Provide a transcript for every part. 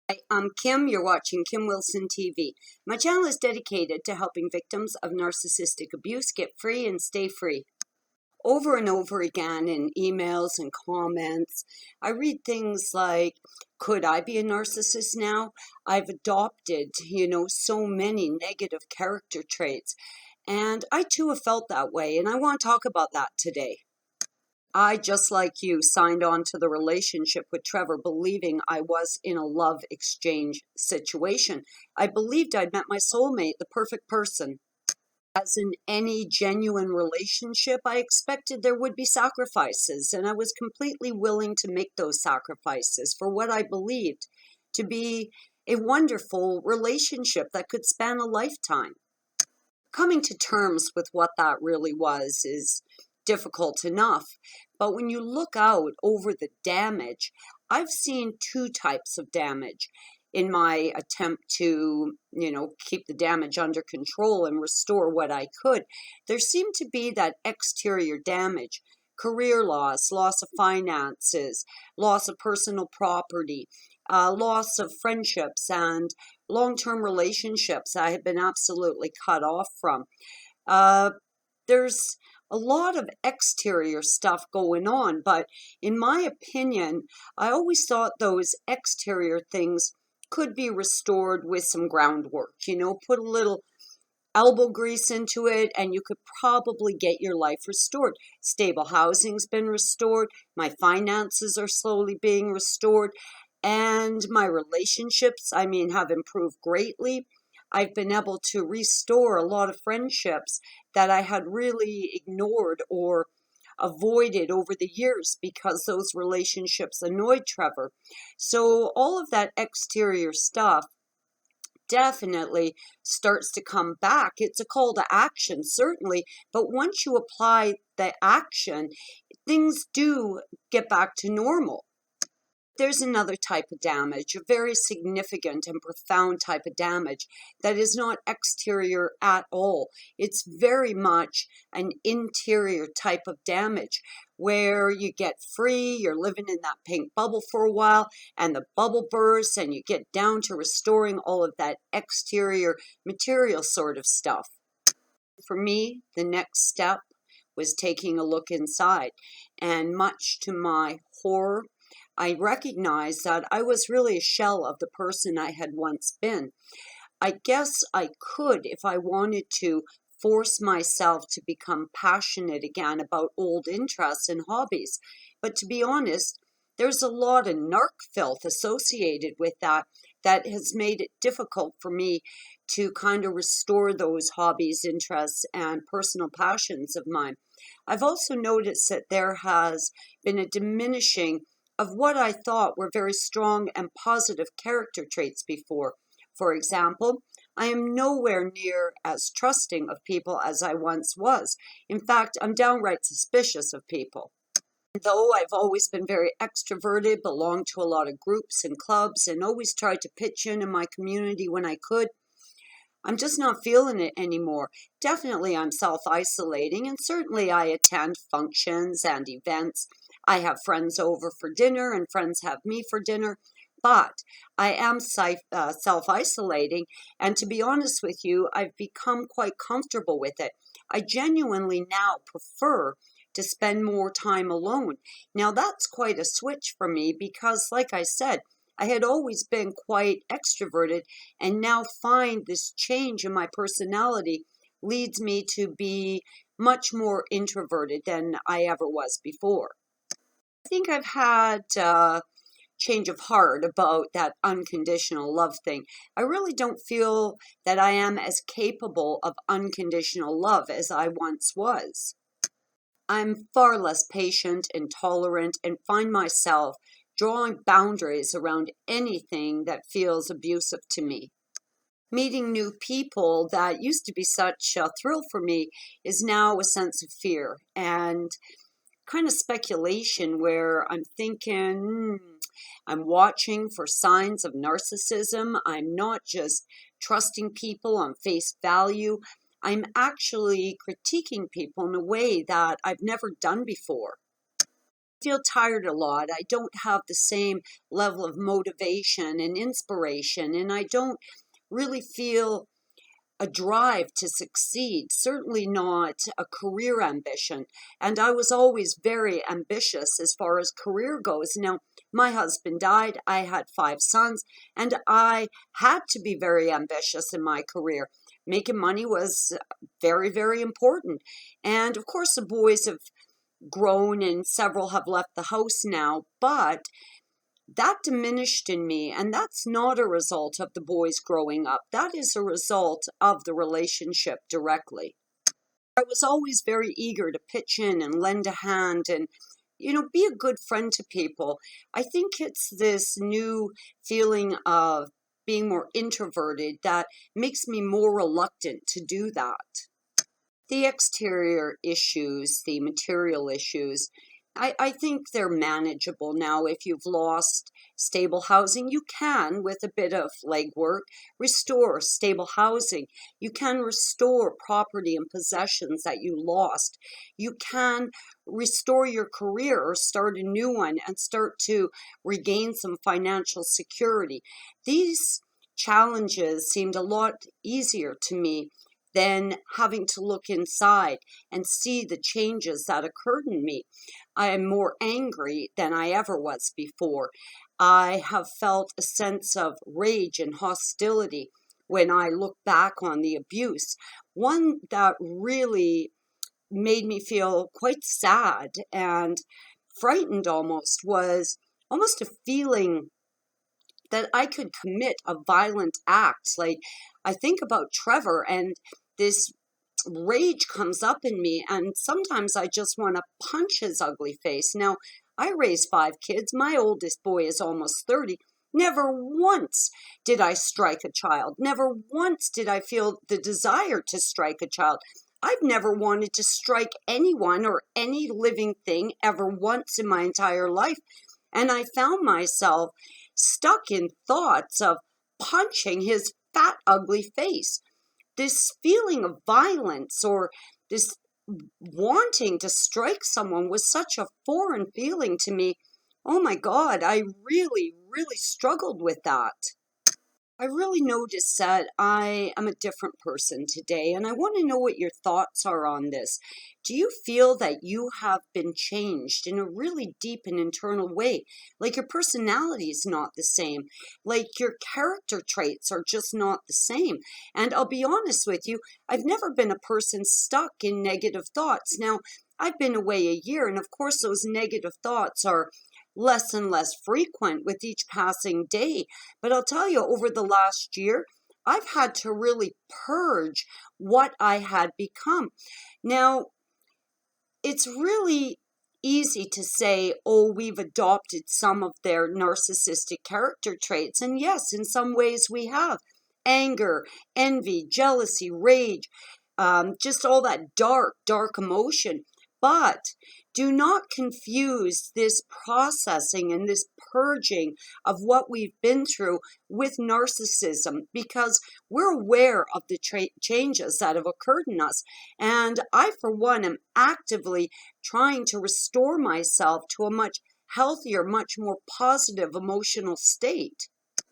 Hi, I'm Kim. You're watching Kim Wilson TV. My channel is dedicated to helping victims of narcissistic abuse get free and stay free. Over and over again in emails and comments, I read things like, could I be a narcissist now? I've adopted, so many negative character traits. And I too have felt that way, and I want to talk about that today. I, just like you, signed on to the relationship with Trevor believing I was in a love exchange situation. I believed I'd met my soulmate, the perfect person. As in any genuine relationship, I expected there would be sacrifices, and I was completely willing to make those sacrifices for what I believed to be a wonderful relationship that could span a lifetime. Coming to terms with what that really was is difficult enough. But when you look out over the damage, I've seen two types of damage in my attempt to, keep the damage under control and restore what I could. There seemed to be that exterior damage, career loss, loss of finances, loss of personal property, loss of friendships and long-term relationships I had been absolutely cut off from. There's a lot of exterior stuff going on, but in my opinion, I always thought those exterior things could be restored with some groundwork. Put a little elbow grease into it and you could probably get your life restored. Stable housing's been restored, my finances are slowly being restored, and my relationships, have improved greatly. I've been able to restore a lot of friendships that I had really ignored or avoided over the years because those relationships annoyed Trevor. So all of that exterior stuff definitely starts to come back. It's a call to action, certainly, but once you apply the action, things do get back to normal. There's another type of damage, a very significant and profound type of damage that is not exterior at all. It's very much an interior type of damage where you get free, you're living in that pink bubble for a while, and the bubble bursts and you get down to restoring all of that exterior material sort of stuff. For me, the next step was taking a look inside, and much to my horror, I recognized that I was really a shell of the person I had once been. I guess I could, if I wanted to, force myself to become passionate again about old interests and hobbies. But to be honest, there's a lot of narc filth associated with that has made it difficult for me to kind of restore those hobbies, interests, and personal passions of mine. I've also noticed that there has been a diminishing of what I thought were very strong and positive character traits before. For example, I am nowhere near as trusting of people as I once was. In fact, I'm downright suspicious of people. Though I've always been very extroverted, belonged to a lot of groups and clubs, and always tried to pitch in my community when I could, I'm just not feeling it anymore. Definitely I'm self-isolating, and certainly I attend functions and events. I have friends over for dinner and friends have me for dinner, but I am self-isolating, and to be honest with you, I've become quite comfortable with it. I genuinely now prefer to spend more time alone. Now that's quite a switch for me because, like I said, I had always been quite extroverted and now find this change in my personality leads me to be much more introverted than I ever was before. I think I've had change of heart about that unconditional love thing. I really don't feel that I am as capable of unconditional love as I once was. I'm far less patient and tolerant and find myself drawing boundaries around anything that feels abusive to me. Meeting new people that used to be such a thrill for me is now a sense of fear and kind of speculation where I'm thinking, I'm watching for signs of narcissism. I'm not just trusting people on face value. I'm actually critiquing people in a way that I've never done before. feel tired a lot. I don't have the same level of motivation and inspiration, and I don't really feel a drive to succeed, certainly not a career ambition. And I was always very ambitious as far as career goes. Now, my husband died, I had 5 sons, and I had to be very ambitious in my career. Making money was very, very important. And of course, the boys have grown and several have left the house now, but that diminished in me, and that's not a result of the boys growing up. That is a result of the relationship directly. I was always very eager to pitch in and lend a hand and, be a good friend to people. I think it's this new feeling of being more introverted that makes me more reluctant to do that. The exterior issues, the material issues, I think they're manageable now. If you've lost stable housing, you can, with a bit of legwork, restore stable housing. You can restore property and possessions that you lost. You can restore your career or start a new one and start to regain some financial security. These challenges seemed a lot easier to me than having to look inside and see the changes that occurred in me. I am more angry than I ever was before. I have felt a sense of rage and hostility when I look back on the abuse. One that really made me feel quite sad and frightened almost was almost a feeling that I could commit a violent act. Like, I think about Trevor, and this rage comes up in me, and sometimes I just want to punch his ugly face. Now, I raised 5 kids. My oldest boy is almost 30. Never once did I strike a child. Never once did I feel the desire to strike a child. I've never wanted to strike anyone or any living thing ever once in my entire life. And I found myself stuck in thoughts of punching his fat, ugly face. This feeling of violence or this wanting to strike someone was such a foreign feeling to me. Oh my God, I really, really struggled with that. I really noticed that I am a different person today, and I want to know what your thoughts are on this. Do you feel that you have been changed in a really deep and internal way? Like your personality is not the same, like your character traits are just not the same. And I'll be honest with you, I've never been a person stuck in negative thoughts. Now, I've been away a year, and of course, those negative thoughts are less and less frequent with each passing day. But I'll tell you, over the last year, I've had to really purge what I had become. Now, it's really easy to say, oh, we've adopted some of their narcissistic character traits. And yes, in some ways we have. Anger, envy, jealousy, rage, just all that dark, dark emotion. But do not confuse this processing and this purging of what we've been through with narcissism, because we're aware of the changes that have occurred in us. And I, for one, am actively trying to restore myself to a much healthier, much more positive emotional state. I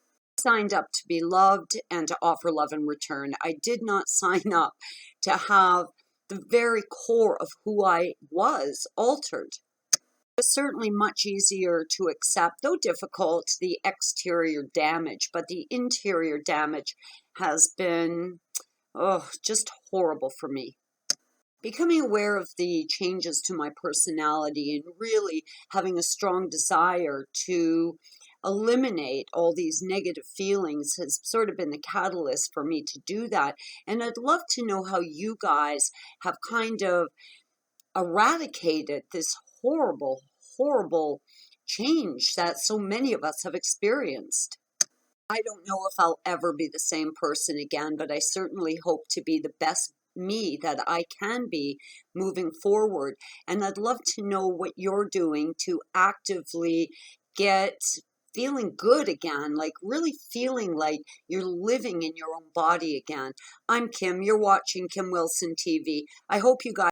signed up to be loved and to offer love in return. I did not sign up to have the very core of who I was altered. It was certainly much easier to accept, though difficult, the exterior damage, but the interior damage has been, just horrible for me. Becoming aware of the changes to my personality and really having a strong desire to eliminate all these negative feelings has sort of been the catalyst for me to do that. And I'd love to know how you guys have kind of eradicated this horrible, horrible change that so many of us have experienced. I don't know if I'll ever be the same person again, but I certainly hope to be the best me that I can be moving forward. And I'd love to know what you're doing to actively get feeling good again, like really feeling like you're living in your own body again. I'm Kim. You're watching Kim Wilson TV. I hope you guys